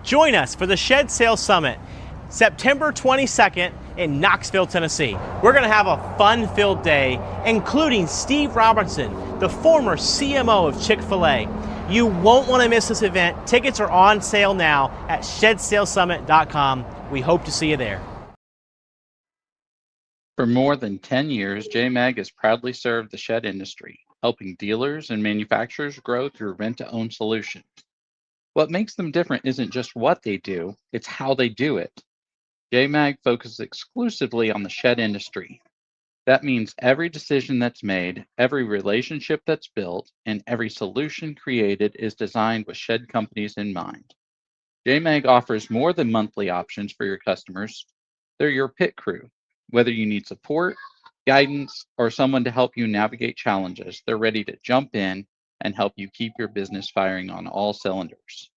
Join us for the Shed Sales Summit, September 22nd in Knoxville, Tennessee. We're going to have a fun-filled day, including Steve Robinson, the former CMO of Chick-fil-A. You won't want to miss this event. Tickets are on sale now at ShedSalesSummit.com. We hope to see you there. For more than 10 years, JMAG has proudly served the shed industry, helping dealers and manufacturers grow through rent-to-own solutions. What makes them different isn't just what they do, it's how they do it. JMAG focuses exclusively on the shed industry. That means every decision that's made, every relationship that's built, and every solution created is designed with shed companies in mind. JMAG offers more than monthly options for your customers. They're your pit crew. Whether you need support, guidance, or someone to help you navigate challenges, they're ready to jump in and help you keep your business firing on all cylinders.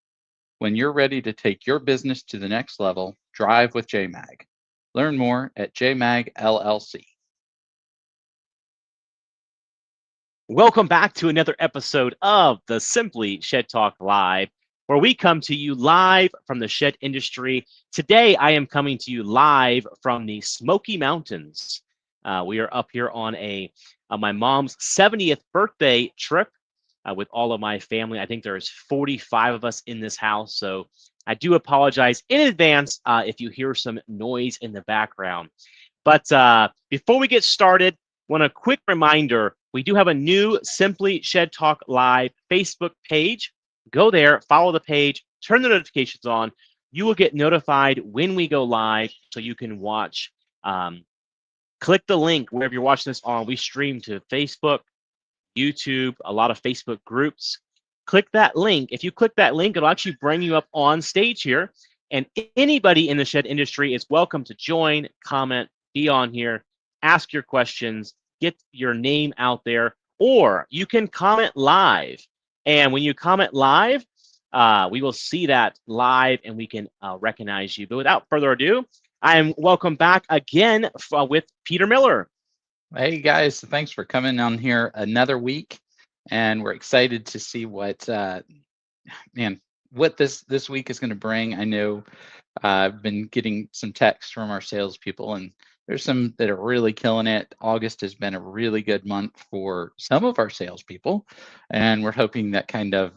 When you're ready to take your business to the next level, drive with JMAG. Learn more at JMAG LLC. Welcome back to another episode of the Simply Shed Talk Live, where we come to you live from the shed industry. Today, I am coming to you live from the Smoky Mountains. We are up here on my mom's 70th birthday trip with all of my family. I think there's 45 of us in this house, so I do apologize in advance if you hear some noise in the background. But before we get started, want a quick reminder, we do have a new Simply Shed Talk Live Facebook page. Go there, follow the page, turn the notifications on. You will get notified when we go live so you can watch. Click the link wherever you're watching this on. We stream to Facebook, YouTube, a lot of Facebook groups. Click that link. If you click that link, it'll actually bring you up on stage here. And anybody in the shed industry is welcome to join, comment, be on here, ask your questions, get your name out there, or you can comment live. And when you comment live, we will see that live and we can recognize you. But without further ado, I am welcome back again with Peter Miller. Hey guys, thanks for coming on here another week. And we're excited to see what this week is going to bring. I know I've been getting some texts from our salespeople, and there's some that are really killing it. August has been a really good month for some of our salespeople, and we're hoping that kind of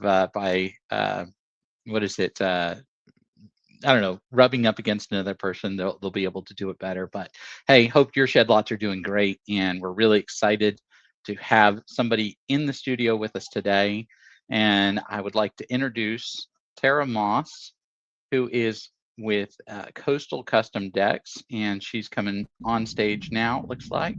rubbing up against another person, they'll be able to do it better. But hey, hope your shed lots are doing great, and we're really excited to have somebody in the studio with us today. And I would like to introduce Tara Moss, who is with Coastal Custom Decks, and she's coming on stage now, it looks like.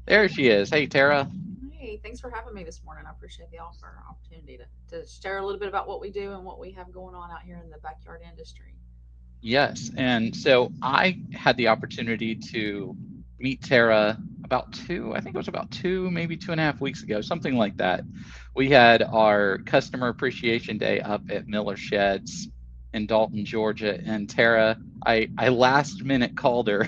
There she is. Hey, Tara. Hey, thanks for having me this morning. I appreciate the opportunity to share a little bit about what we do and what we have going on out here in the backyard industry. Yes, and so I had the opportunity to meet Tara about two, maybe 2.5 weeks ago, something like that. We had our Customer Appreciation Day up at Miller Sheds in Dalton, Georgia, and Tara, I last minute called her.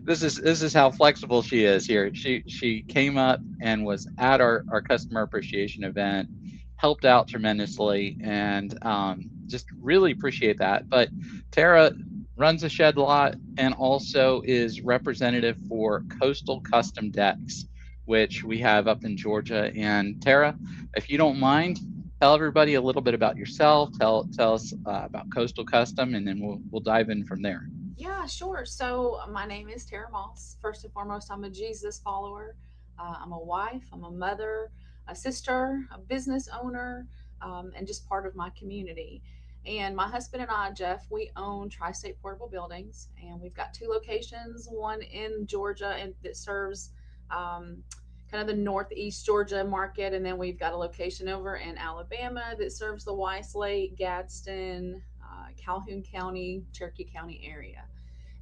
This is how flexible she is here. She came up and was at our Customer Appreciation event, helped out tremendously, and just really appreciate that. But Tara runs a shed lot and also is representative for Coastal Custom Decks, which we have up in Georgia. And Tara, if you don't mind, tell everybody a little bit about yourself. Tell us about Coastal Custom, and then we'll dive in from there. Yeah, sure. So my name is Tara Moss. First and foremost, I'm a Jesus follower. I'm a wife, I'm a mother, a sister, a business owner, and just part of my community. And my husband and I, Jeff, we own Tri-State Portable Buildings, and we've got two locations, one in Georgia and that serves kind of the Northeast Georgia market, and then we've got a location over in Alabama that serves the Weiss Lake, Gadsden, Calhoun County, Cherokee County area.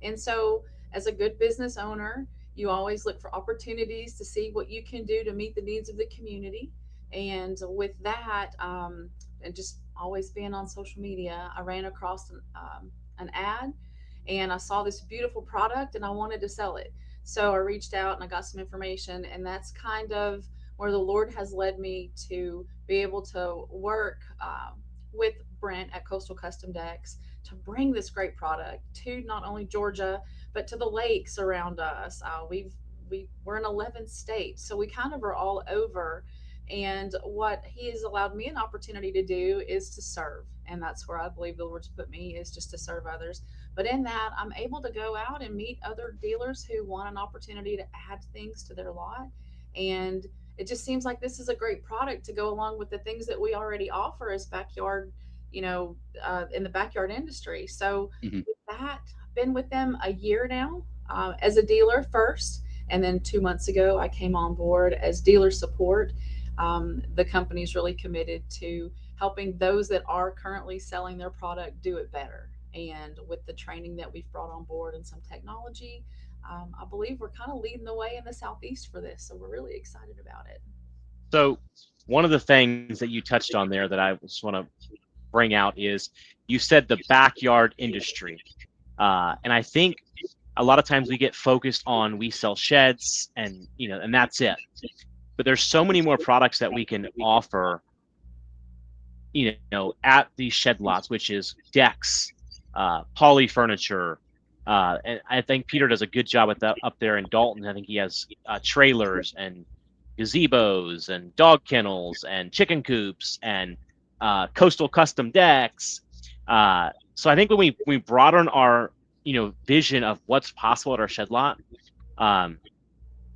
And so as a good business owner, you always look for opportunities to see what you can do to meet the needs of the community. And with that, and just always being on social media, I ran across an ad, and I saw this beautiful product and I wanted to sell it. So I reached out and I got some information, and that's kind of where the Lord has led me to be able to work with Brent at Coastal Custom Decks to bring this great product to not only Georgia, but to the lakes around us. We're in 11 states, so we kind of are all over. And what he has allowed me an opportunity to do is to serve. And that's where I believe the Lord's put me, is just to serve others. But in that, I'm able to go out and meet other dealers who want an opportunity to add things to their lot. And it just seems like this is a great product to go along with the things that we already offer as backyard, in the backyard industry. So Mhm. with that, I've been with them a year now, as a dealer first. And then 2 months ago, I came on board as dealer support. The company's really committed to helping those that are currently selling their product do it better. And with the training that we've brought on board and some technology, I believe we're kind of leading the way in the Southeast for this. So we're really excited about it. So one of the things that you touched on there that I just want to bring out is you said the backyard industry. And I think a lot of times we get focused on we sell sheds and and that's it. But there's so many more products that we can offer, at these shed lots, which is decks, poly furniture. And I think Peter does a good job with that up there in Dalton. I think he has trailers and gazebos and dog kennels and chicken coops and coastal custom decks. So I think when we broaden our vision of what's possible at our shed lot,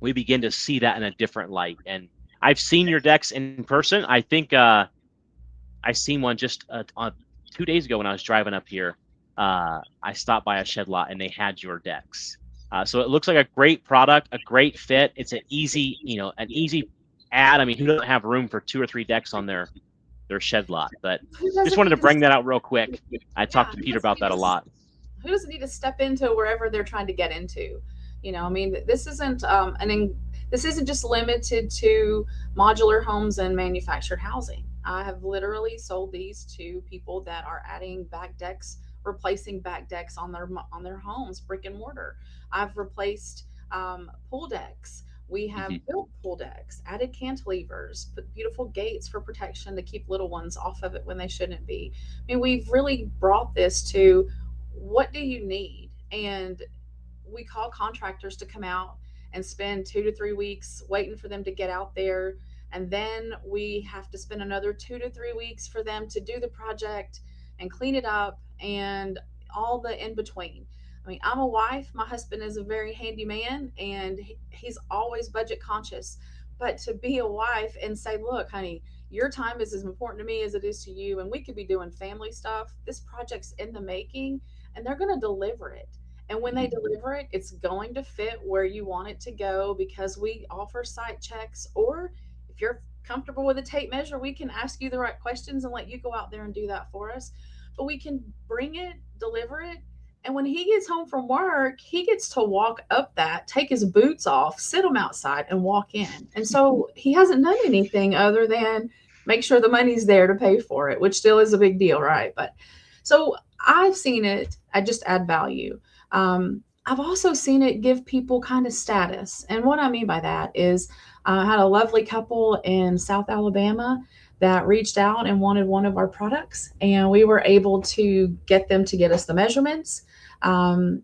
we begin to see that in a different light. And I've seen your decks in person. I think I seen one just on 2 days ago when I was driving up here. I stopped by a shed lot and they had your decks. So it looks like a great product, a great fit. It's an easy add. I mean, who doesn't have room for 2 or 3 decks on their shed lot? But just wanted to bring that out real quick. I talked to Peter about that a lot. Who doesn't need to step into wherever they're trying to get into? I mean, this isn't this isn't just limited to modular homes and manufactured housing. I have literally sold these to people that are adding back decks, replacing back decks on their homes, brick and mortar. I've replaced pool decks. We have built pool decks, added cantilevers, put beautiful gates for protection to keep little ones off of it when they shouldn't be. I mean, we've really brought this to what do you need? And we call contractors to come out and spend 2 to 3 weeks waiting for them to get out there. And then we have to spend another 2 to 3 weeks for them to do the project and clean it up and all the in between. I mean, I'm a wife. My husband is a very handy man and he's always budget conscious. But to be a wife and say, look, honey, your time is as important to me as it is to you. And we could be doing family stuff. This project's in the making and they're going to deliver it. And when they deliver it, it's going to fit where you want it to go because we offer site checks. Or if you're comfortable with a tape measure, we can ask you the right questions and let you go out there and do that for us. But we can bring it, deliver it. And when he gets home from work, he gets to walk up that, take his boots off, sit them outside and walk in. And so he hasn't done anything other than make sure the money's there to pay for it, which still is a big deal, right? But so I've seen it. I just add value. I've also seen it give people kind of status. And what I mean by that is I had a lovely couple in South Alabama that reached out and wanted one of our products. And we were able to get them to get us the measurements. I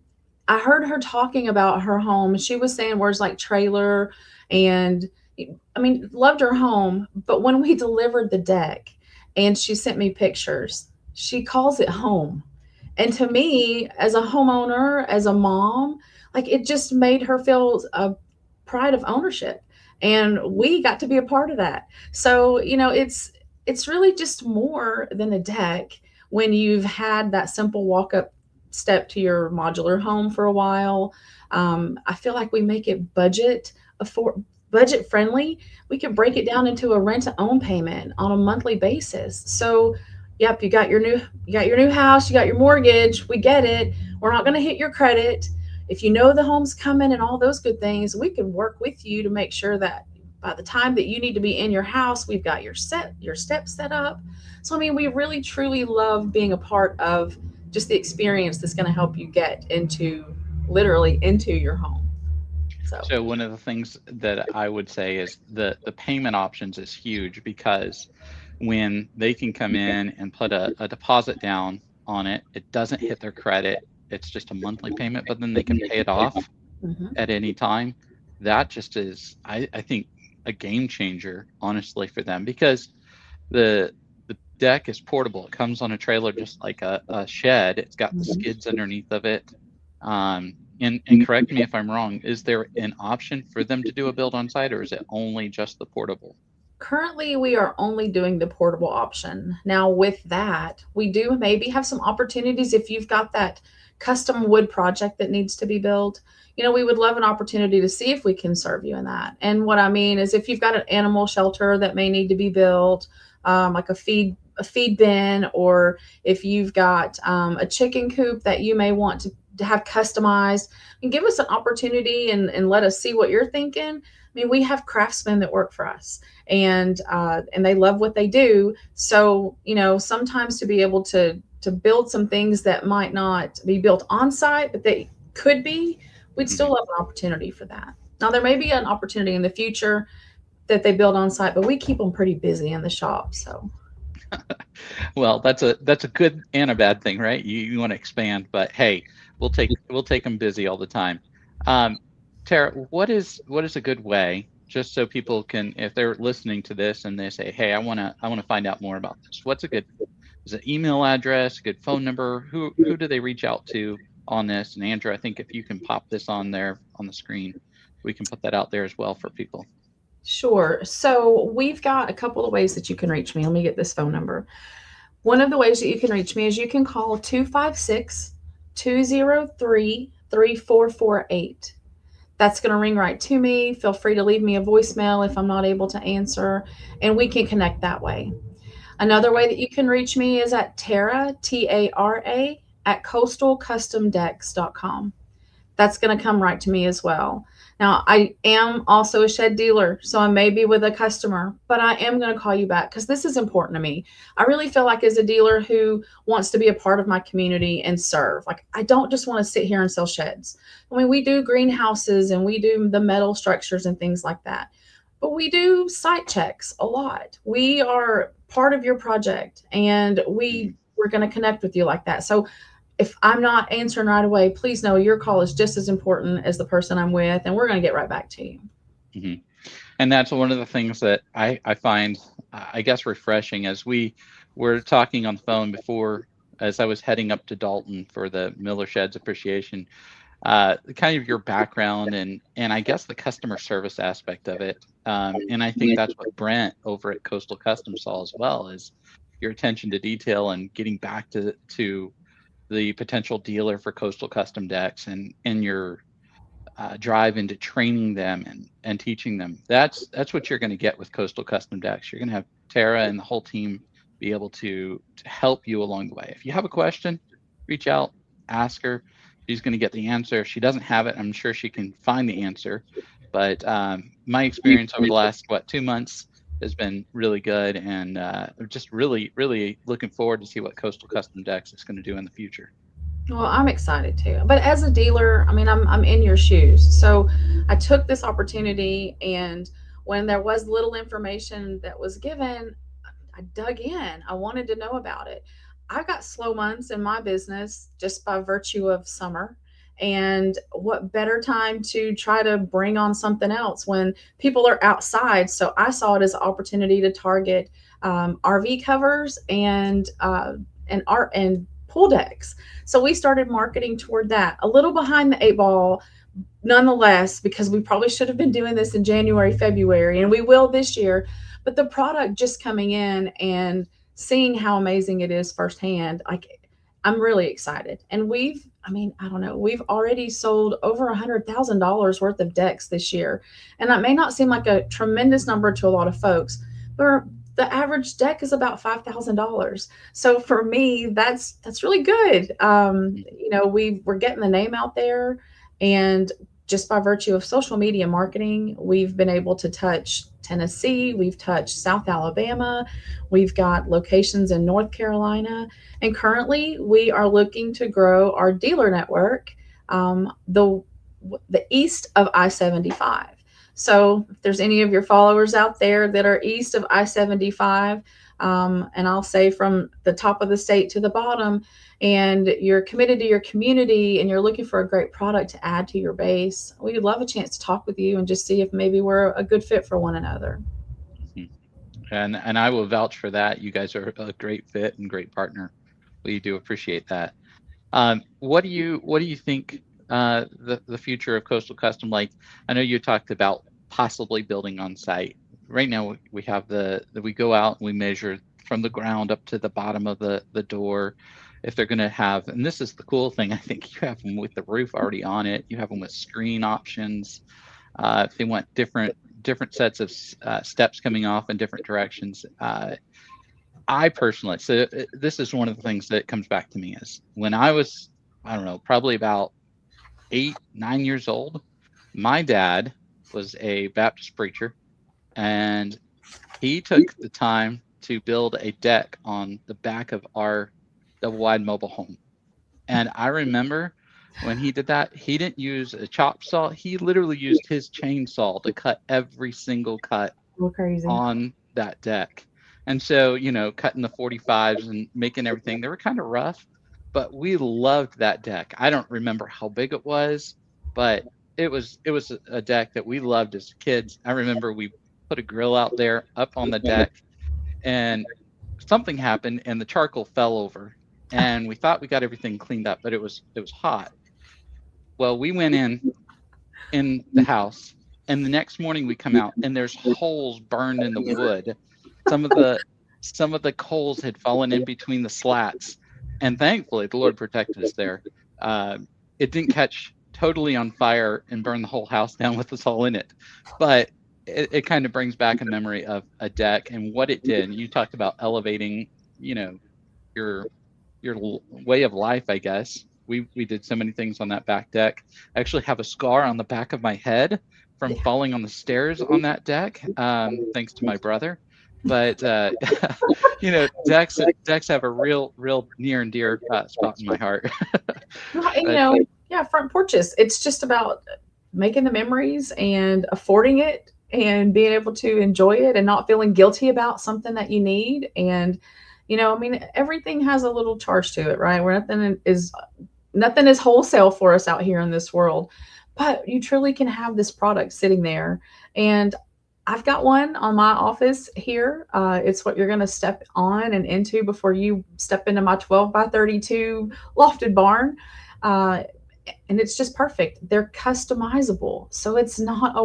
heard her talking about her home. She was saying words like trailer and I mean, loved her home. But when we delivered the deck and she sent me pictures, she calls it home. And to me, as a homeowner, as a mom, like it just made her feel a pride of ownership. And we got to be a part of that. So, it's really just more than a deck when you've had that simple walk up step to your modular home for a while. I feel like we make it budget friendly. We can break it down into a rent to own payment on a monthly basis. So yep, you got your new house, you got your mortgage, we get it. We're not going to hit your credit. If you know the home's coming and all those good things, we can work with you to make sure that by the time that you need to be in your house, we've got your steps set up. So I mean, we really truly love being a part of just the experience that's going to help you get literally into your home. So one of the things that I would say is the payment options is huge because when they can come in and put a deposit down on it. It doesn't hit their credit. It's just a monthly payment, but then they can pay it off at any time. That just is, I think, a game changer, honestly, for them, because the deck is portable. It comes on a trailer just like a shed. It's got the skids underneath of it. And correct me if I'm wrong, is there an option for them to do a build on site, or is it only just the portable? Currently, we are only doing the portable option. Now, with that, we do maybe have some opportunities if you've got that custom wood project that needs to be built. You know, we would love an opportunity to see if we can serve you in that. And what I mean is, if you've got an animal shelter that may need to be built, like a feed bin, or if you've got a chicken coop that you may want to have customized, and give us an opportunity and let us see what you're thinking. I mean, we have craftsmen that work for us, and they love what they do. So, you know, sometimes to be able to build some things that might not be built on site, but they could be, we'd still love an opportunity for that. Now, there may be an opportunity in the future that they build on site, but we keep them pretty busy in the shop. So, well, that's a good and a bad thing, right? You want to expand, but hey, we'll take them busy all the time. Tara, what is a good way, just so people can, if they're listening to this and they say, hey, I want to find out more about this, what's a good, is it email address, a good phone number? Who do they reach out to on this? And Andrew, I think if you can pop this on there on the screen, we can put that out there as well for people. Sure. So we've got a couple of ways that you can reach me. Let me get this phone number. One of the ways that you can reach me is you can call 256-203-3448. That's going to ring right to me. Feel free to leave me a voicemail if I'm not able to answer, and we can connect that way. Another way that you can reach me is at Tara, Tara, at coastalcustomdecks.com. That's going to come right to me as well. Now, I am also a shed dealer, so I may be with a customer, but I am going to call you back because this is important to me. I really feel like, as a dealer who wants to be a part of my community and serve, like, I don't just want to sit here and sell sheds. I mean, we do greenhouses and we do the metal structures and things like that, but we do site checks a lot. We are part of your project, and we're going to connect with you like that. So if I'm not answering right away, please know your call is just as important as the person I'm with, and we're going to get right back to you. Mm-hmm. And that's one of the things that I find, I guess, refreshing. As we were talking on the phone before, as I was heading up to Dalton for the Miller Sheds Appreciation, kind of your background and I guess the customer service aspect of it. And I think that's what Brent over at Coastal Custom saw as well, is your attention to detail and getting back to the potential dealer for Coastal Custom Decks, and your drive into training them and teaching them. That's what you're going to get with Coastal Custom Decks. You're going to have Tara and the whole team be able to help you along the way. If you have a question, reach out, ask her. She's going to get the answer. If she doesn't have it, I'm sure she can find the answer. But my experience over the last 2 months has been really good, and just really, really looking forward to see what Coastal Custom Decks is going to do in the future. Well, I'm excited too. But as a dealer, I mean, I'm in your shoes. So I took this opportunity, and when there was little information that was given, I dug in. I wanted to know about it. I've got slow months in my business just by virtue of summer. And what better time to try to bring on something else when people are outside? So I saw it as an opportunity to target RV covers and art and pool decks. So we started marketing toward that. A little behind the 8 ball, nonetheless, because we probably should have been doing this in January, February, and we will this year. But the product just coming in and seeing how amazing it is firsthand, I'm really excited. And we've already sold over $100,000 worth of decks this year. And that may not seem like a tremendous number to a lot of folks, but the average deck is about $5,000. So for me, that's really good. We're getting the name out there, and just by virtue of social media marketing, we've been able to touch Tennessee, we've touched South Alabama, we've got locations in North Carolina, and currently we are looking to grow our dealer network the east of I-75. So if there's any of your followers out there that are east of I-75, and I'll say from the top of the state to the bottom, and you're committed to your community and you're looking for a great product to add to your base, we would love a chance to talk with you and just see if maybe we're a good fit for one another. And I will vouch for that. You guys are a great fit and great partner. We do appreciate that. What do you think the future of Coastal Custom like? I know you talked about possibly building on site. Right now we have we go out and we measure from the ground up to the bottom of the door. If they're going to have, and this is the cool thing, I think you have them with the roof already on it. You have them with screen options. If they want different sets of steps coming off in different directions. I personally, so this is one of the things that comes back to me is when I was, I don't know, probably about 8, 9 years old, my dad was a Baptist preacher, and he took the time to build a deck on the back of our double-wide mobile home. And I remember when he did that, he didn't use a chop saw. He literally used his chainsaw to cut every single cut on that deck. And so, cutting the 45s and making everything, they were kind of rough, but we loved that deck. I don't remember how big it was, but it was a deck that we loved as kids. I remember we put a grill out there up on the deck, and something happened and the charcoal fell over, and we thought we got everything cleaned up, but it was hot. Well, we went in the house, and the next morning we come out and there's holes burned in the wood. Some of the coals had fallen in between the slats, and thankfully the Lord protected us there. It didn't catch totally on fire and burn the whole house down with us all in it, but it kind of brings back a memory of a deck and what it did. You talked about elevating, your way of life, I guess. We did so many things on that back deck. I actually have a scar on the back of my head from falling on the stairs on that deck, thanks to my brother. But decks have a real near and dear spot in my heart. Well, front porches. It's just about making the memories and affording it and being able to enjoy it and not feeling guilty about something that you need. And everything has a little charge to it, right? Where nothing is wholesale for us out here in this world, but you truly can have this product sitting there. And I've got one on my office here. It's what you're going to step on and into before you step into my 12 by 32 lofted barn. And it's just perfect. They're customizable. So it's not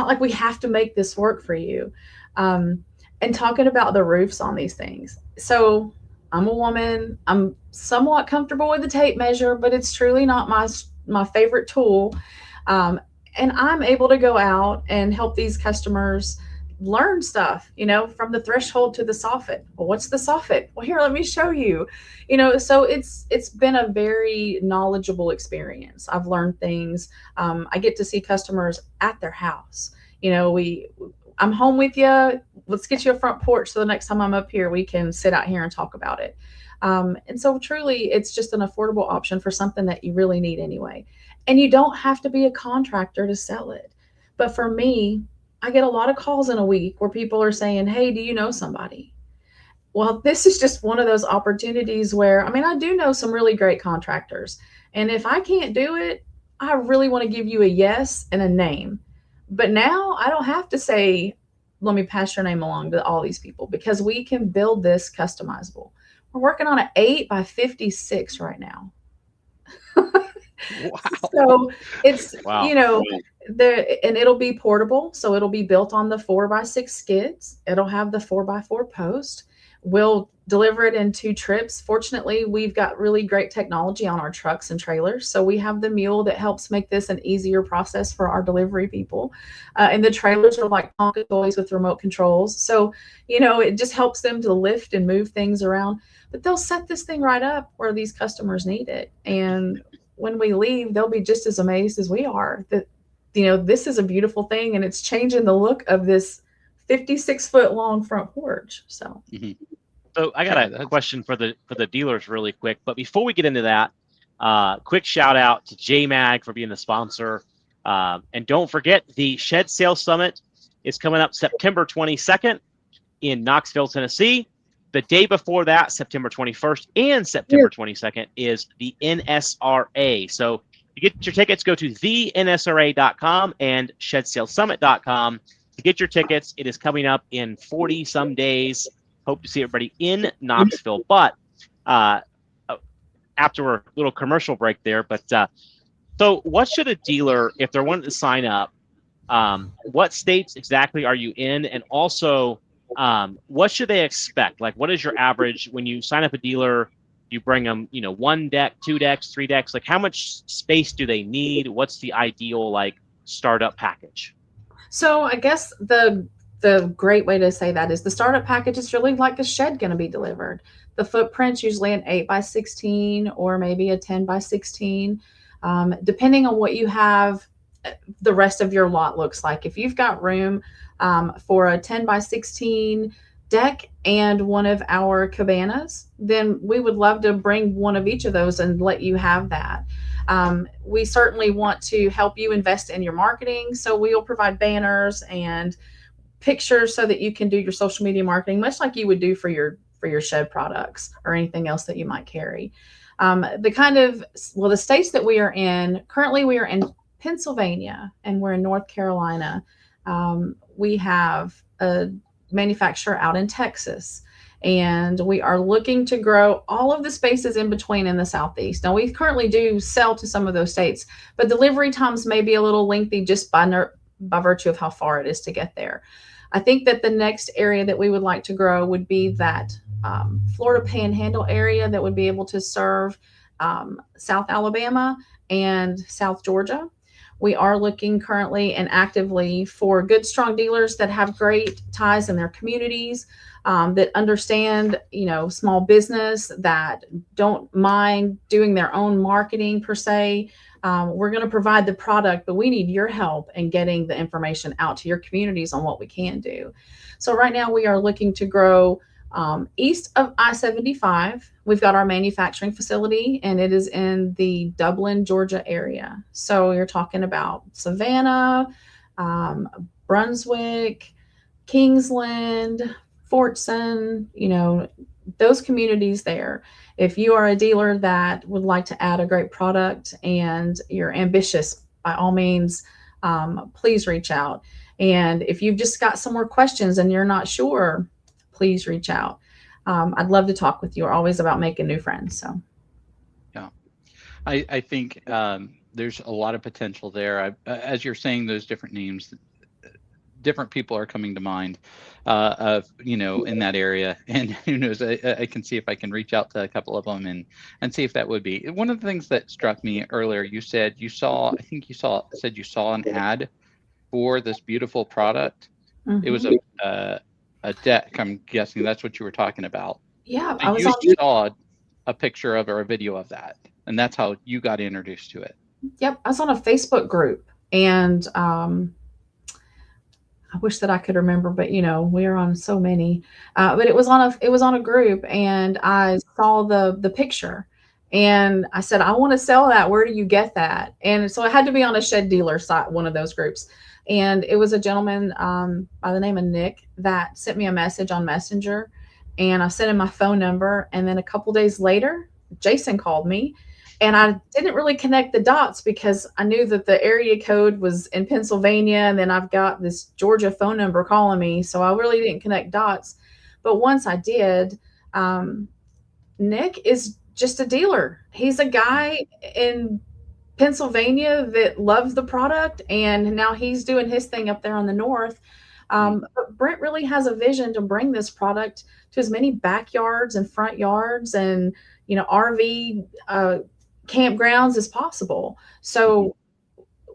like we have to make this work for you. And talking about the roofs on these things. So I'm a woman. I'm somewhat comfortable with the tape measure, but it's truly not my favorite tool. And I'm able to go out and help these customers learn stuff, from the threshold to the soffit. Well, what's the soffit? Well, here, let me show you. So it's been a very knowledgeable experience. I've learned things. I get to see customers at their house. I'm home with you. Let's get you a front porch so the next time I'm up here, we can sit out here and talk about it. And so truly, it's just an affordable option for something that you really need anyway. And you don't have to be a contractor to sell it. But for me, I get a lot of calls in a week where people are saying, hey, do you know somebody? Well, this is just one of those opportunities where, I do know some really great contractors. And if I can't do it, I really want to give you a yes and a name. But now I don't have to say, let me pass your name along to all these people, because we can build this customizable. We're working on an 8 by 56 right now. Wow. So it's, Wow. and it'll be portable. So it'll be built on the 4x6 skids. It'll have the 4x4 post. We'll deliver it in 2 trips. Fortunately, we've got really great technology on our trucks and trailers. So we have the mule that helps make this an easier process for our delivery people. And the trailers are like Tonka toys with remote controls. So, it just helps them to lift and move things around. But they'll set this thing right up where these customers need it. And when we leave, they'll be just as amazed as we are that, this is a beautiful thing, and it's changing the look of this 56-foot long front porch. So. Mm-hmm. So I got a question for the dealers really quick. But before we get into that, quick shout out to JMag for being the sponsor. And don't forget, the Shed Sales Summit is coming up September 22nd in Knoxville, Tennessee. The day before that, September 21st and September 22nd, is the NSRA. So to get your tickets, go to theNSRA.com and ShedSalesSummit.com to get your tickets. It is coming up in 40 some days. Hope to see everybody in Knoxville. But after a little commercial break there, so what should a dealer, if they're wanting to sign up, what states exactly are you in? And also, what should they expect? Like, what is your average when you sign up a dealer? You bring them, 1 deck, 2 decks, 3 decks. Like, how much space do they need? What's the ideal startup package? So I guess the great way to say that is the startup package is really like a shed going to be delivered. The footprint's usually an 8x16 or maybe a 10x16, depending on what you have. The rest of your lot looks like. If you've got room for a 10x16 deck and one of our cabanas, then we would love to bring one of each of those and let you have that. We certainly want to help you invest in your marketing, so we'll provide banners and pictures so that you can do your social media marketing, much like you would do for your shed products or anything else that you might carry. The states that we are in currently, we are in Pennsylvania and we're in North Carolina. We have a manufacturer out in Texas, and we are looking to grow all of the spaces in between in the Southeast. Now, we currently do sell to some of those states, but delivery times may be a little lengthy just by virtue of how far it is to get there. I think that the next area that we would like to grow would be that Florida Panhandle area that would be able to serve South Alabama and South Georgia. We are looking currently and actively for good, strong dealers that have great ties in their communities, that understand, small business, that don't mind doing their own marketing per se. We're going to provide the product, but we need your help in getting the information out to your communities on what we can do. So right now we are looking to grow east of I-75. We've got our manufacturing facility, and it is in the Dublin, Georgia area. So you're talking about Savannah, Brunswick, Kingsland, Fortson, those communities there. If you are a dealer that would like to add a great product and you're ambitious, by all means, please reach out. And if you've just got some more questions and you're not sure, please reach out. I'd love to talk with you. We're always about making new friends. So, yeah, I think there's a lot of potential there. As you're saying those different names, different people are coming to mind in that area, and who knows, I can see if I can reach out to a couple of them and see if that would be one of the things that struck me earlier. You said you saw an ad for this beautiful product. Mm-hmm. It was a deck. I'm guessing that's what you were talking about. Yeah, so you saw a picture of or a video of that, and that's how you got introduced to it. Yep, I was on a Facebook group, and I wish that I could remember, but we are on so many. But it was on a group, and I saw the picture, and I said, I want to sell that. Where do you get that? And so I had to be on a shed dealer site, one of those groups. And it was a gentleman by the name of Nick that sent me a message on Messenger, and I sent him my phone number. And then a couple days later, Jason called me, and I didn't really connect the dots because I knew that the area code was in Pennsylvania, and then I've got this Georgia phone number calling me. So I really didn't connect dots. But once I did, Nick is just a dealer. He's a guy in Pennsylvania that loves the product, and now he's doing his thing up there on the north. But Brent really has a vision to bring this product to as many backyards and front yards and RV campgrounds as possible. So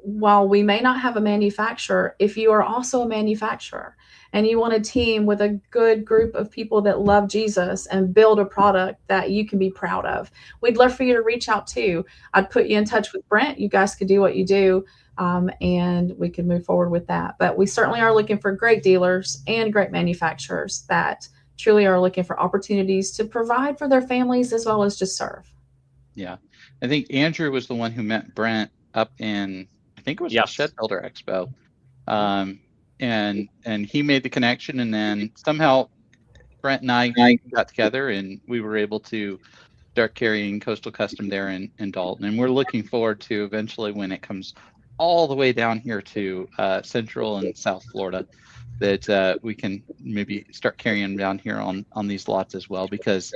while we may not have a manufacturer, if you are also a manufacturer and you want a team with a good group of people that love Jesus and build a product that you can be proud of, we'd love for you to reach out too. I'd put you in touch with Brent. You guys could do what you do, and we could move forward with that. But we certainly are looking for great dealers and great manufacturers that truly are looking for opportunities to provide for their families as well as just serve. Yeah. I think Andrew was the one who met Brent up in, I think it was Yes. the Shed Builder Expo. And he made the connection, and then somehow Brent and I got together, and we were able to start carrying Coastal Custom there in Dalton. And we're looking forward to eventually, when it comes all the way down here to Central and South Florida, that we can maybe start carrying down here on these lots as well, because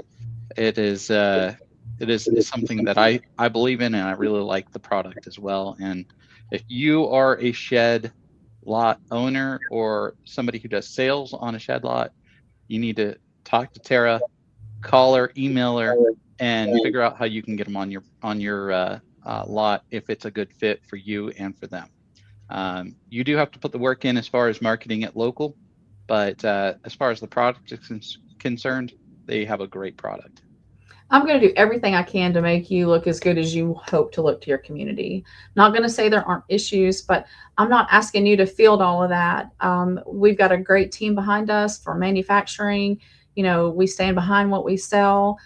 it is something that I believe in, and I really like the product as well. And if you are a shed lot owner or somebody who does sales on a shed lot, you need to talk to Tara, call her, email her, and figure out how you can get them on your lot if it's a good fit for you and for them. You do have to put the work in as far as marketing it local, but as far as the product is concerned, they have a great product. I'm going to do everything I can to make you look as good as you hope to look to your community. Not going to say there aren't issues, but I'm not asking you to field all of that. We've got a great team behind us for manufacturing. You know, we stand behind what we sell.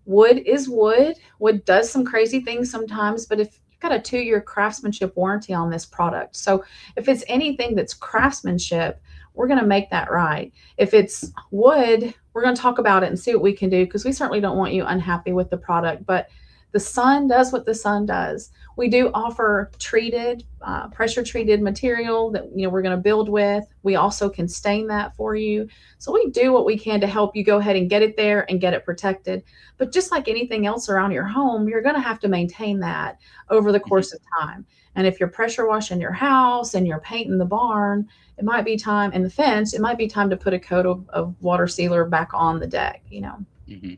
Wood is wood. Wood does some crazy things sometimes, but if you've got a 2-year craftsmanship warranty on this product. So if it's anything that's craftsmanship, we're going to make that right. If it's wood, we're going to talk about it and see what we can do, because we certainly don't want you unhappy with the product. But the sun does what the sun does. We do offer treated, pressure treated material that we're going to build with. We also can stain that for you. So we do what we can to help you go ahead and get it there and get it protected. But just like anything else around your home, you're going to have to maintain that over the course of time. And if you're pressure washing your house and you're painting the barn, it might be time, and the fence, it might be time to put a coat of water sealer back on the deck, Mm-hmm.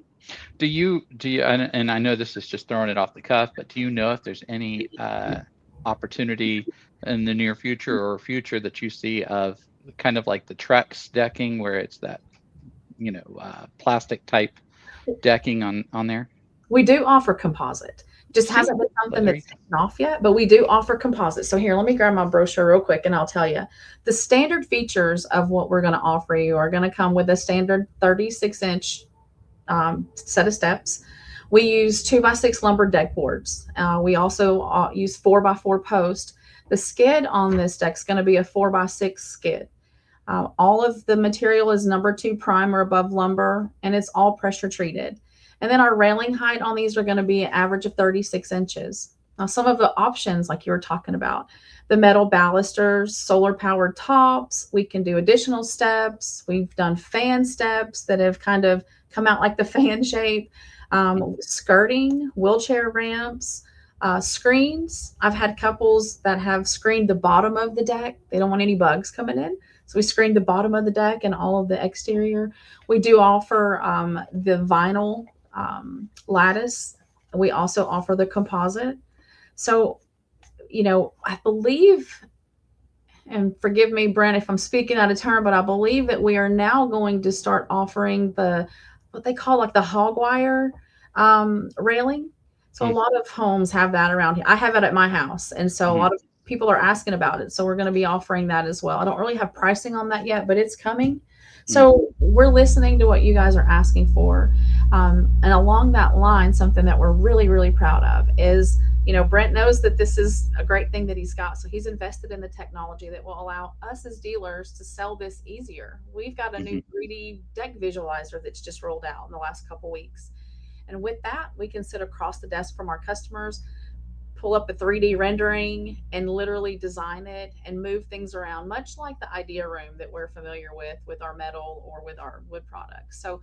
Do you, and I know this is just throwing it off the cuff, but do you know if there's any opportunity in the near future or future that you see of kind of like the Trex decking, where it's that, plastic type decking on there? We do offer composite. Just hasn't been something that's taken off yet, but we do offer composite. So here, let me grab my brochure real quick and I'll tell you. The standard features of what we're going to offer you are going to come with a standard 36-inch set of steps. We use 2x6 lumber deck boards. We also use 4x4 post. The skid on this deck is going to be a 4x6 skid. All of the material is number 2 prime or above lumber, and it's all pressure treated. And then our railing height on these are going to be an average of 36 inches. Now, some of the options, like you were talking about, the metal balusters, solar powered tops, we can do additional steps. We've done fan steps that have kind of come out like the fan shape, skirting, wheelchair ramps, screens. I've had couples that have screened the bottom of the deck. They don't want any bugs coming in. So we screened the bottom of the deck and all of the exterior. We do offer the vinyl lattice. We also offer the composite. So, I believe, and forgive me, Brent, if I'm speaking out of turn, but I believe that we are now going to start offering what they call like the hog wire railing. So a lot of homes have that around here. I have it at my house. And so a lot of people are asking about it. So we're going to be offering that as well. I don't really have pricing on that yet, but it's coming. So we're listening to what you guys are asking for. And along that line, something that we're really, really proud of is, Brent knows that this is a great thing that he's got. So he's invested in the technology that will allow us as dealers to sell this easier. We've got a new 3D deck visualizer that's just rolled out in the last couple weeks. And with that, we can sit across the desk from our customers, pull up a 3D rendering and literally design it and move things around, much like the idea room that we're familiar with our metal or with our wood products. So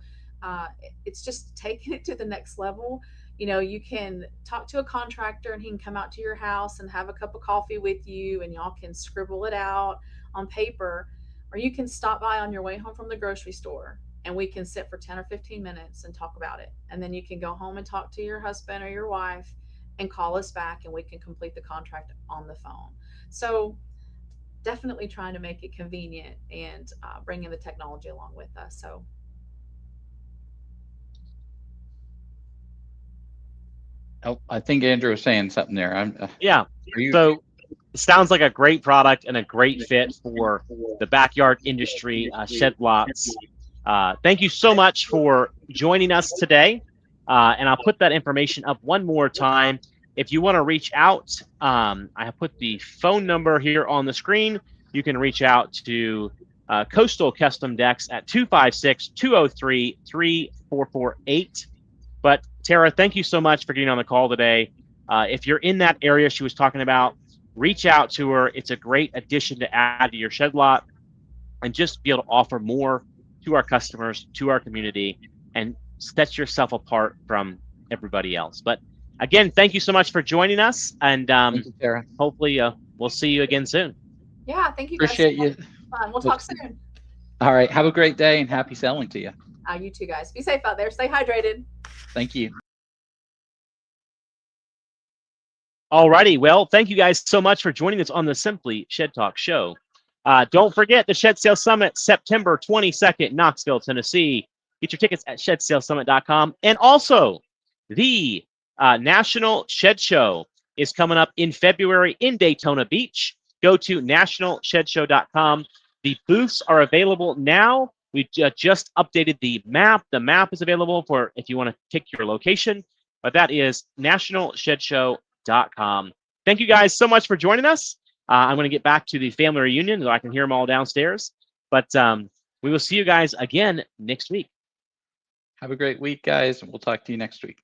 it's just taking it to the next level. You can talk to a contractor and he can come out to your house and have a cup of coffee with you and y'all can scribble it out on paper, or you can stop by on your way home from the grocery store and we can sit for 10 or 15 minutes and talk about it. And then you can go home and talk to your husband or your wife and call us back and we can complete the contract on the phone. So definitely trying to make it convenient and bring in the technology along with us. So I think Andrew was saying something there. Yeah. So it sounds like a great product and a great fit for the backyard industry, shed lots. Thank you so much for joining us today. And I'll put that information up one more time. If you want to reach out, I have put the phone number here on the screen. You can reach out to Coastal Custom Decks at 256-203-3448. But Tara, thank you so much for getting on the call today. If you're in that area she was talking about, reach out to her. It's a great addition to add to your shed lot and just be able to offer more to our customers, to our community, and set yourself apart from everybody else. But again, thank you so much for joining us, and Thank you, Tara. hopefully we'll see you again soon. Yeah, thank you guys. Appreciate you. Fun. We'll talk soon. All right. Have a great day and happy selling to you. You too, guys. Be safe out there. Stay hydrated. Thank you. Alrighty, well, thank you guys so much for joining us on the Simply Shed Talk show. Don't forget the Shed Sale Summit, September 22nd, Knoxville, Tennessee. Get your tickets at ShedSaleSummit.com. And also, the National Shed Show is coming up in February in Daytona Beach. Go to nationalshedshow.com. The booths are available now. We just updated the map. The map is available for if you want to pick your location, but that is nationalshedshow.com. Thank you guys so much for joining us. I'm going to get back to the family reunion so I can hear them all downstairs. But we will see you guys again next week. Have a great week, guys. We'll talk to you next week.